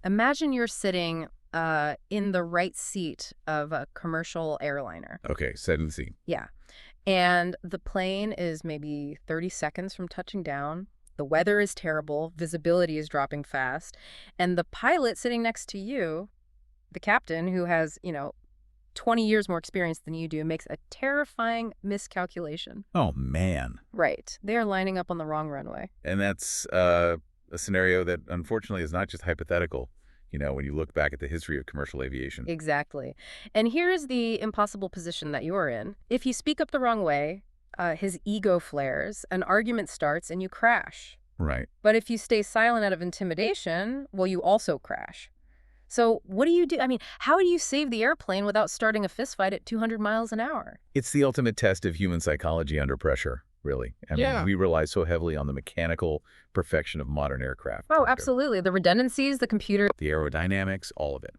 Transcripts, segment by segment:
Imagine you're sitting in the right seat of a commercial airliner. Okay, setting the scene. Yeah. And the plane is maybe 30 seconds from touching down. The weather is terrible. Visibility is dropping fast. And the pilot sitting next to you, the captain, who has, 20 years more experience than you do, makes a terrifying miscalculation. Oh, man. Right. They are lining up on the wrong runway. And that's a scenario that unfortunately is not just hypothetical, when you look back at the history of commercial aviation. Exactly. And here's the impossible position that you're in. If you speak up the wrong way, his ego flares, an argument starts, and you crash. Right. But if you stay silent out of intimidation, well, you also crash. So what do you do? I mean, how do you save the airplane without starting a fistfight at 200 miles an hour? It's the ultimate test of human psychology under pressure, really. I mean, we rely so heavily on the mechanical perfection of modern aircraft. Oh, absolutely. The redundancies, the computer. The aerodynamics, all of it.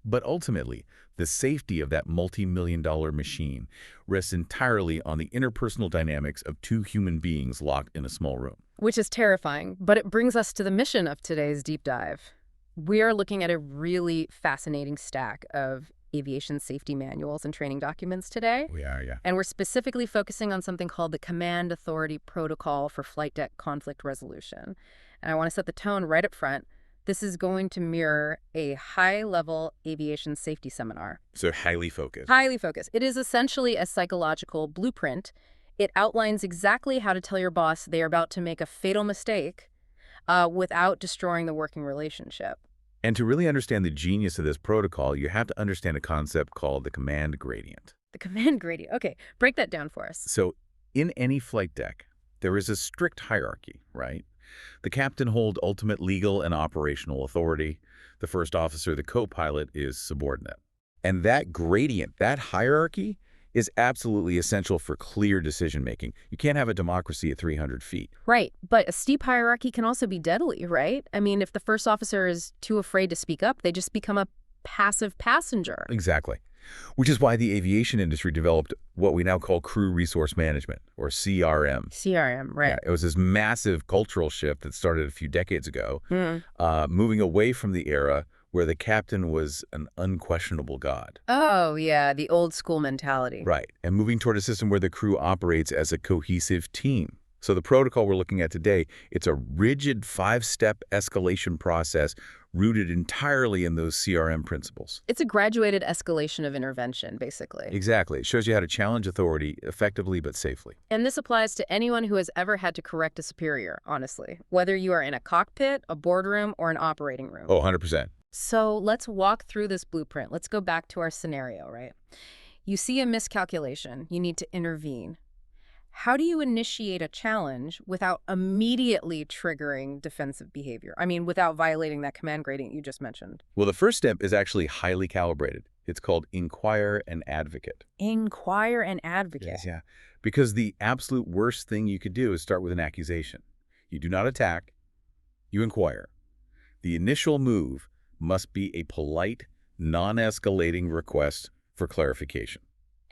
But ultimately, the safety of that multi-million-dollar machine rests entirely on the interpersonal dynamics of two human beings locked in a small room. Which is terrifying, but it brings us to the mission of today's deep dive. We are looking at a really fascinating stack of aviation safety manuals and training documents today. We are, yeah. And we're specifically focusing on something called the Command Authority Protocol for Flight Deck Conflict Resolution. And I want to set the tone right up front. This is going to mirror a high-level aviation safety seminar. So highly focused. Highly focused. It is essentially a psychological blueprint. It outlines exactly how to tell your boss they are about to make a fatal mistake without destroying the working relationship. And to really understand the genius of this protocol, you have to understand a concept called the command gradient. The command gradient. Okay, break that down for us. So in any flight deck, there is a strict hierarchy, right? The captain holds ultimate legal and operational authority. The first officer, the co-pilot, is subordinate. And that gradient, that hierarchy, is absolutely essential for clear decision-making. You can't have a democracy at 300 feet. Right, but a steep hierarchy can also be deadly, right? I mean, if the first officer is too afraid to speak up, they just become a passive passenger. Exactly. Which is why the aviation industry developed what we now call crew resource management, or CRM. CRM, right. Yeah, it was this massive cultural shift that started a few decades ago, moving away from the era where the captain was an unquestionable god. Oh, yeah, the old school mentality. Right, and moving toward a system where the crew operates as a cohesive team. So the protocol we're looking at today, it's a rigid 5-step escalation process rooted entirely in those CRM principles. It's a graduated escalation of intervention, basically. Exactly. It shows you how to challenge authority effectively but safely. And this applies to anyone who has ever had to correct a superior, honestly, whether you are in a cockpit, a boardroom, or an operating room. Oh, 100%. So let's walk through this blueprint. Let's go back to our scenario, right? You see a miscalculation. You need to intervene. How do you initiate a challenge without immediately triggering defensive behavior? I mean, without violating that command gradient you just mentioned. Well, the first step is actually highly calibrated. It's called inquire and advocate. Inquire and advocate. Yes, yeah. Because the absolute worst thing you could do is start with an accusation. You do not attack, you inquire. The initial move must be a polite, non-escalating request for clarification.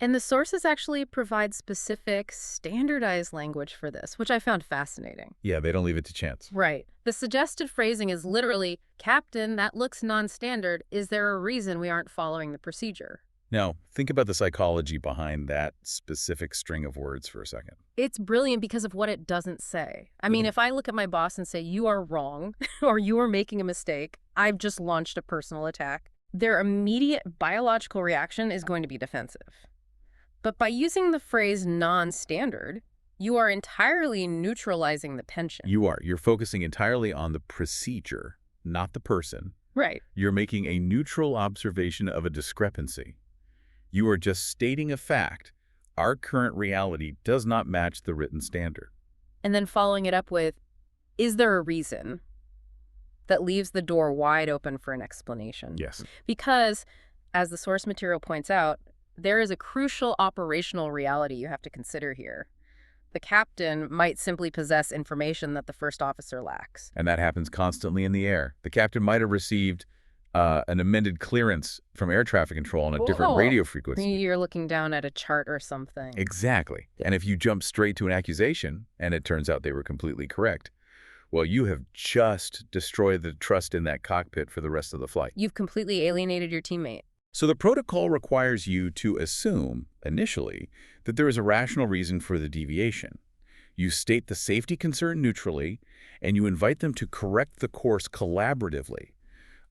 And the sources actually provide specific, standardized language for this, which I found fascinating. Yeah, they don't leave it to chance. Right. The suggested phrasing is literally, "Captain, that looks non-standard. Is there a reason we aren't following the procedure?" Now, think about the psychology behind that specific string of words for a second. It's brilliant because of what it doesn't say. I mean, if I look at my boss and say, "You are wrong," or "You are making a mistake," I've just launched a personal attack. Their immediate biological reaction is going to be defensive. But by using the phrase non-standard, you are entirely neutralizing the tension. You are. You're focusing entirely on the procedure, not the person. Right. You're making a neutral observation of a discrepancy. You are just stating a fact. Our current reality does not match the written standard. And then following it up with, "Is there a reason?" That leaves the door wide open for an explanation. Yes. Because, as the source material points out, there is a crucial operational reality you have to consider here. The captain might simply possess information that the first officer lacks. And that happens constantly in the air. The captain might have received an amended clearance from air traffic control on a different radio frequency. You're looking down at a chart or something. Exactly. And if you jump straight to an accusation, and it turns out they were completely correct, Well, you have just destroyed the trust in that cockpit for the rest of the flight. You've completely alienated your teammate. So the protocol requires you to assume, initially, that there is a rational reason for the deviation. You state the safety concern neutrally, and you invite them to correct the course collaboratively,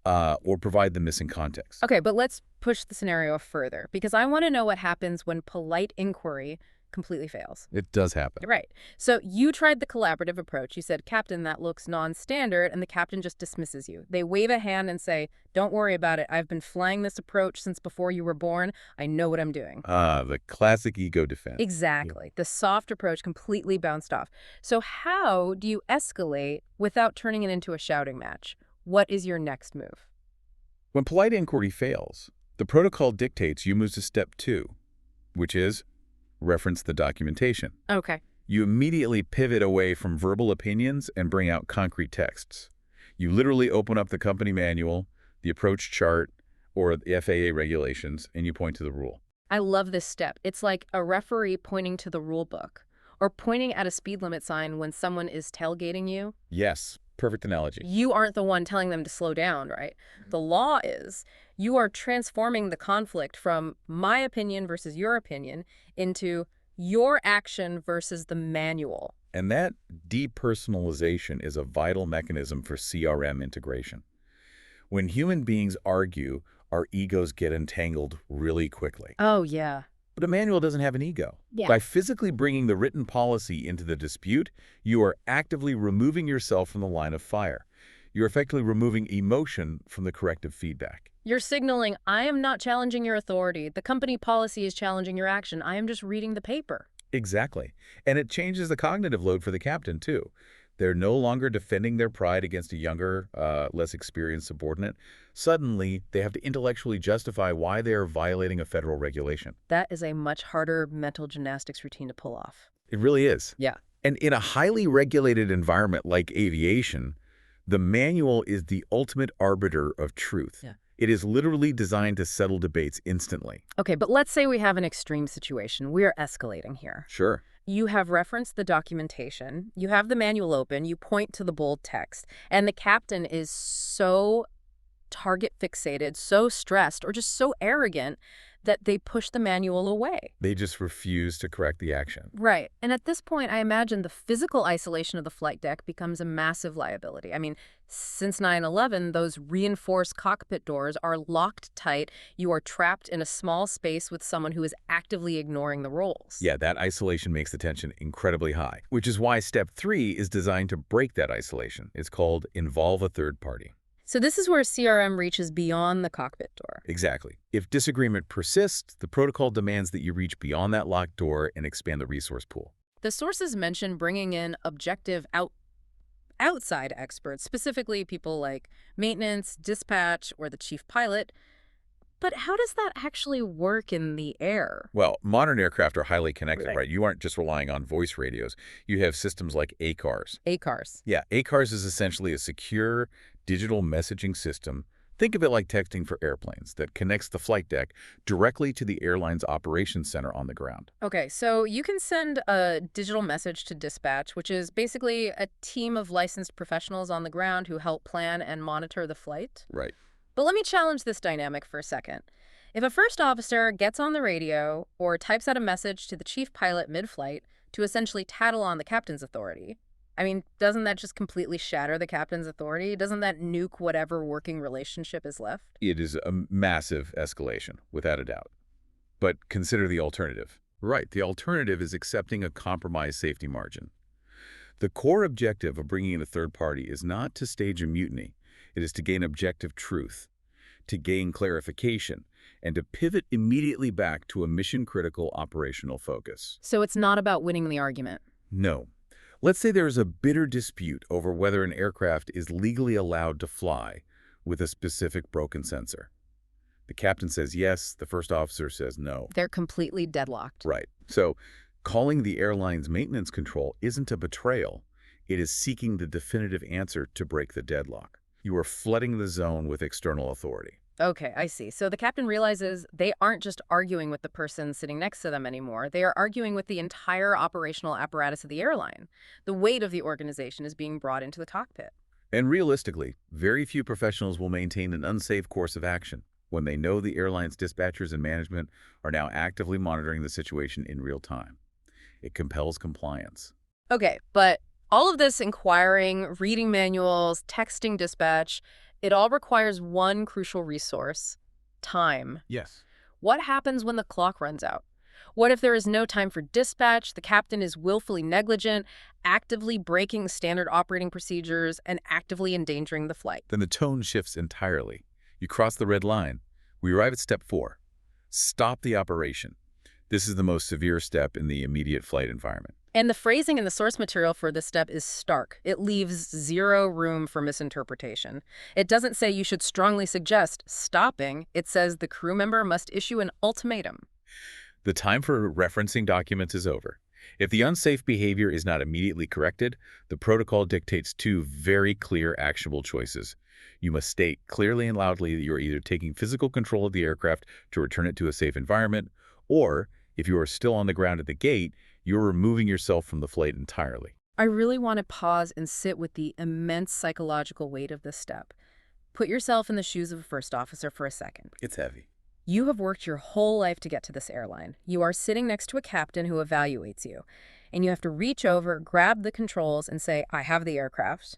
or provide the missing context. Okay, but let's push the scenario further, because I want to know what happens when polite inquiry completely fails. It does happen. Right. So you tried the collaborative approach. You said, Captain, that looks non-standard, and the captain just dismisses you. They wave a hand and say, don't worry about it. I've been flying this approach since before you were born. I know what I'm doing. The classic ego defense. Exactly. The soft approach completely bounced off. So how do you escalate without turning it into a shouting match? What is your next move? When polite inquiry fails, the protocol dictates you move to step 2, which is reference the documentation. Okay. You immediately pivot away from verbal opinions and bring out concrete texts. You literally open up the company manual, the approach chart, or the FAA regulations, and you point to the rule. I love this step. It's like a referee pointing to the rule book or pointing at a speed limit sign when someone is tailgating you. Yes, perfect analogy. You aren't the one telling them to slow down, right? The law is. You are transforming the conflict from my opinion versus your opinion into your action versus the manual. And that depersonalization is a vital mechanism for CRM integration. When human beings argue, our egos get entangled really quickly. Oh, yeah. But a manual doesn't have an ego. Yeah. By physically bringing the written policy into the dispute, you are actively removing yourself from the line of fire. You're effectively removing emotion from the corrective feedback. You're signaling, I am not challenging your authority. The company policy is challenging your action. I am just reading the paper. Exactly. And it changes the cognitive load for the captain, too. They're no longer defending their pride against a younger, less experienced subordinate. Suddenly, they have to intellectually justify why they are violating a federal regulation. That is a much harder mental gymnastics routine to pull off. It really is. Yeah. And in a highly regulated environment like aviation, the manual is the ultimate arbiter of truth. Yeah. It is literally designed to settle debates instantly. Okay, but let's say we have an extreme situation. We are escalating here. Sure. You have referenced the documentation, you have the manual open, you point to the bold text, and the captain is so target fixated, so stressed, or just so arrogant that they push the manual away. They just refuse to correct the action. Right. And at this point, I imagine the physical isolation of the flight deck becomes a massive liability. I mean, since 9/11, those reinforced cockpit doors are locked tight. You are trapped in a small space with someone who is actively ignoring the rules. Yeah, that isolation makes the tension incredibly high, which is why step 3 is designed to break that isolation. It's called involve a third party. So this is where CRM reaches beyond the cockpit door. Exactly. If disagreement persists, the protocol demands that you reach beyond that locked door and expand the resource pool. The sources mention bringing in objective outside experts, specifically people like maintenance, dispatch, or the chief pilot. But how does that actually work in the air? Well, modern aircraft are highly connected, Right. right? You aren't just relying on voice radios. You have systems like ACARS. ACARS. Yeah, ACARS is essentially a secure digital messaging system. Think of it like texting for airplanes that connects the flight deck directly to the airline's operations center on the ground. Okay, so you can send a digital message to dispatch, which is basically a team of licensed professionals on the ground who help plan and monitor the flight. Right. But let me challenge this dynamic for a second. If a first officer gets on the radio or types out a message to the chief pilot mid-flight to essentially tattle on the captain's authority, I mean, doesn't that just completely shatter the captain's authority? Doesn't that nuke whatever working relationship is left? It is a massive escalation, without a doubt. But consider the alternative. Right, the alternative is accepting a compromised safety margin. The core objective of bringing in a third party is not to stage a mutiny. It is to gain objective truth, to gain clarification, and to pivot immediately back to a mission-critical operational focus. So it's not about winning the argument. No. Let's say there is a bitter dispute over whether an aircraft is legally allowed to fly with a specific broken sensor. The captain says yes, the first officer says no. They're completely deadlocked. Right. So calling the airline's maintenance control isn't a betrayal. It is seeking the definitive answer to break the deadlock. You are flooding the zone with external authority. Okay, I see. So the captain realizes they aren't just arguing with the person sitting next to them anymore. They are arguing with the entire operational apparatus of the airline. The weight of the organization is being brought into the cockpit. And realistically, very few professionals will maintain an unsafe course of action when they know the airline's dispatchers and management are now actively monitoring the situation in real time. It compels compliance. Okay, but all of this inquiring, reading manuals, texting dispatch, it all requires one crucial resource: time. Yes. What happens when the clock runs out? What if there is no time for dispatch, the captain is willfully negligent, actively breaking standard operating procedures, and actively endangering the flight? Then the tone shifts entirely. You cross the red line. We arrive at step 4. Stop the operation. This is the most severe step in the immediate flight environment. And the phrasing in the source material for this step is stark. It leaves zero room for misinterpretation. It doesn't say you should strongly suggest stopping. It says the crew member must issue an ultimatum. The time for referencing documents is over. If the unsafe behavior is not immediately corrected, the protocol dictates 2 very clear, actionable choices. You must state clearly and loudly that you are either taking physical control of the aircraft to return it to a safe environment, or, if you are still on the ground at the gate, you're removing yourself from the flight entirely. I really want to pause and sit with the immense psychological weight of this step. Put yourself in the shoes of a first officer for a second. It's heavy. You have worked your whole life to get to this airline. You are sitting next to a captain who evaluates you, and you have to reach over, grab the controls, and say, I have the aircraft.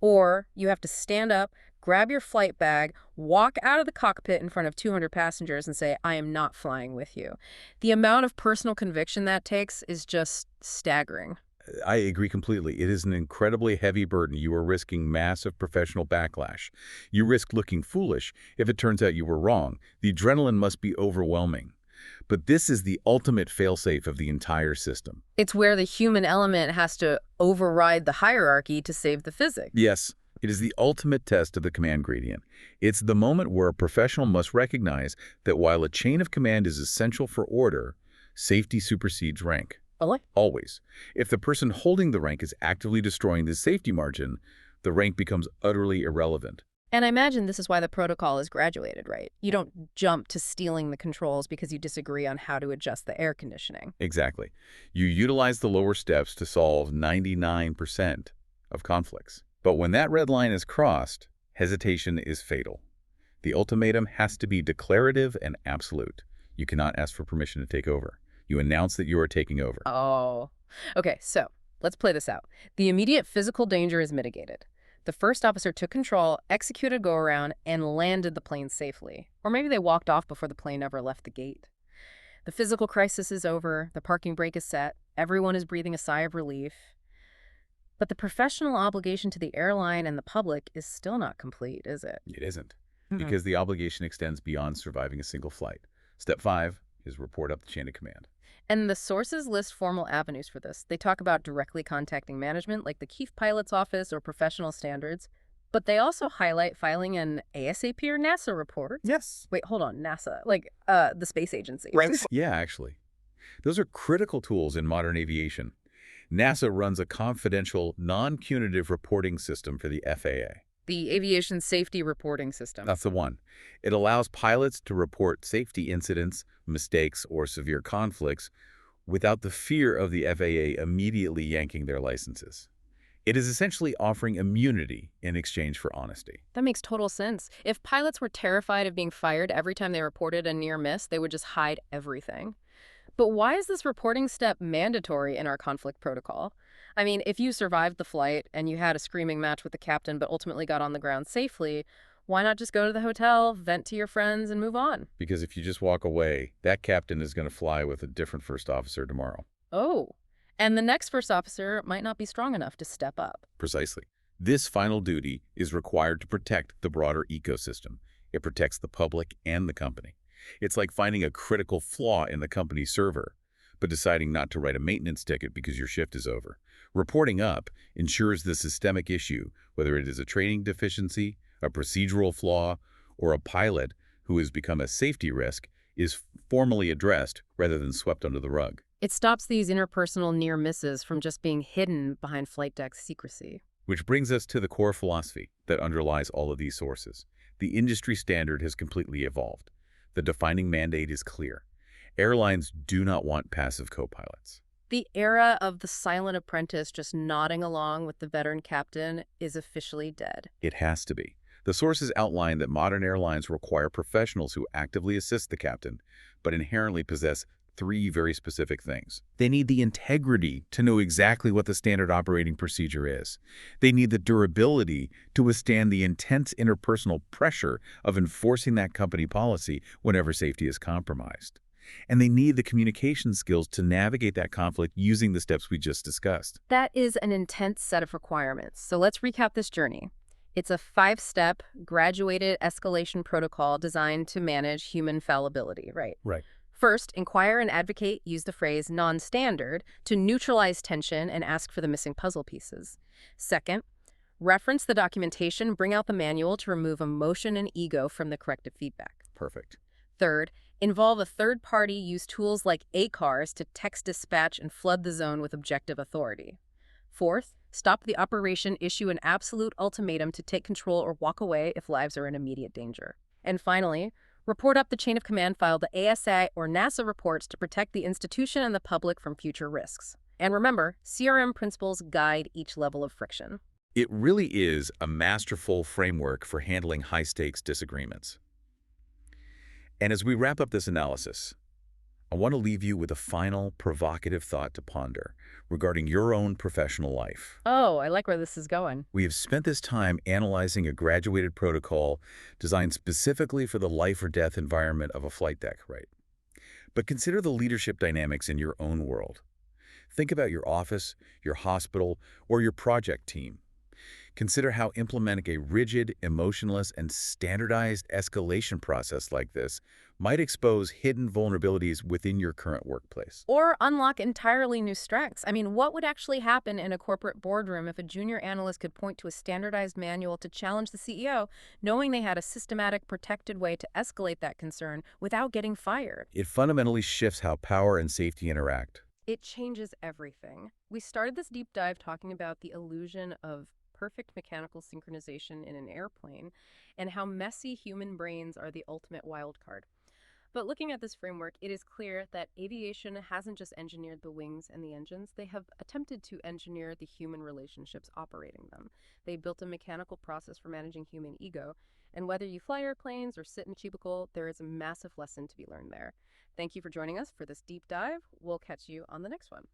Or you have to stand up, grab your flight bag, walk out of the cockpit in front of 200 passengers and say, I am not flying with you. The amount of personal conviction that takes is just staggering. I agree completely. It is an incredibly heavy burden. You are risking massive professional backlash. You risk looking foolish if it turns out you were wrong. The adrenaline must be overwhelming. But this is the ultimate failsafe of the entire system. It's where the human element has to override the hierarchy to save the physics. Yes, it is the ultimate test of the command gradient. It's the moment where a professional must recognize that while a chain of command is essential for order, safety supersedes rank. Really? Always. If the person holding the rank is actively destroying the safety margin, the rank becomes utterly irrelevant. And I imagine this is why the protocol is graduated, right? You don't jump to stealing the controls because you disagree on how to adjust the air conditioning. Exactly. You utilize the lower steps to solve 99% of conflicts. But when that red line is crossed, hesitation is fatal. The ultimatum has to be declarative and absolute. You cannot ask for permission to take over. You announce that you are taking over. Oh. Okay, so let's play this out. The immediate physical danger is mitigated. The first officer took control, executed go-around, and landed the plane safely. Or maybe they walked off before the plane ever left the gate. The physical crisis is over, the parking brake is set, everyone is breathing a sigh of relief. But the professional obligation to the airline and the public is still not complete, is it? It isn't, because the obligation extends beyond surviving a single flight. Step 5 is report up the chain of command. And the sources list formal avenues for this. They talk about directly contacting management, like the chief pilot's office or professional standards. But they also highlight filing an ASAP or NASA report. Yes. Wait, hold on, NASA. Like, the space agency. Right. Yeah, actually. Those are critical tools in modern aviation. NASA runs a confidential, non-punitive reporting system for the FAA. The Aviation Safety Reporting System. That's the one. It allows pilots to report safety incidents, mistakes, or severe conflicts without the fear of the FAA immediately yanking their licenses. It is essentially offering immunity in exchange for honesty. That makes total sense. If pilots were terrified of being fired every time they reported a near miss, they would just hide everything. But why is this reporting step mandatory in our conflict protocol? I mean, if you survived the flight and you had a screaming match with the captain but ultimately got on the ground safely, why not just go to the hotel, vent to your friends, and move on? Because if you just walk away, that captain is going to fly with a different first officer tomorrow. Oh, and the next first officer might not be strong enough to step up. Precisely. This final duty is required to protect the broader ecosystem. It protects the public and the company. It's like finding a critical flaw in the company's server, but deciding not to write a maintenance ticket because your shift is over. Reporting up ensures the systemic issue, whether it is a training deficiency, a procedural flaw, or a pilot who has become a safety risk, is formally addressed rather than swept under the rug. It stops these interpersonal near misses from just being hidden behind flight deck secrecy. Which brings us to the core philosophy that underlies all of these sources. The industry standard has completely evolved. The defining mandate is clear. Airlines do not want passive co-pilots. The era of the silent apprentice just nodding along with the veteran captain is officially dead. It has to be. The sources outline that modern airlines require professionals who actively assist the captain, but inherently possess three very specific things. They need the integrity to know exactly what the standard operating procedure is. They need the durability to withstand the intense interpersonal pressure of enforcing that company policy whenever safety is compromised. And they need the communication skills to navigate that conflict using the steps we just discussed. That is an intense set of requirements. So let's recap this journey. It's a 5-step, graduated escalation protocol designed to manage human fallibility, right? Right. First, inquire and advocate use the phrase non-standard to neutralize tension and ask for the missing puzzle pieces. Second, reference the documentation, bring out the manual to remove emotion and ego from the corrective feedback. Perfect. Third, involve a third party, use tools like ACARs to text dispatch and flood the zone with objective authority. Fourth, stop the operation, issue an absolute ultimatum to take control or walk away if lives are in immediate danger. And finally, report up the chain of command, file the ASA or NASA reports to protect the institution and the public from future risks. And remember, CRM principles guide each level of friction. It really is a masterful framework for handling high-stakes disagreements. And as we wrap up this analysis, I want to leave you with a final provocative thought to ponder regarding your own professional life. Oh, I like where this is going. We have spent this time analyzing a graduated protocol designed specifically for the life or death environment of a flight deck, right? But consider the leadership dynamics in your own world. Think about your office, your hospital, or your project team. Consider how implementing a rigid, emotionless, and standardized escalation process like this might expose hidden vulnerabilities within your current workplace. Or unlock entirely new strengths. I mean, what would actually happen in a corporate boardroom if a junior analyst could point to a standardized manual to challenge the CEO, knowing they had a systematic, protected way to escalate that concern without getting fired? It fundamentally shifts how power and safety interact. It changes everything. We started this deep dive talking about the illusion of perfect mechanical synchronization in an airplane and how messy human brains are the ultimate wild card. But looking at this framework, it is clear that aviation hasn't just engineered the wings and the engines, they have attempted to engineer the human relationships operating them. They built a mechanical process for managing human ego, and whether you fly airplanes or sit in a cubicle, there is a massive lesson to be learned there. Thank you for joining us for this deep dive. We'll catch you on the next one.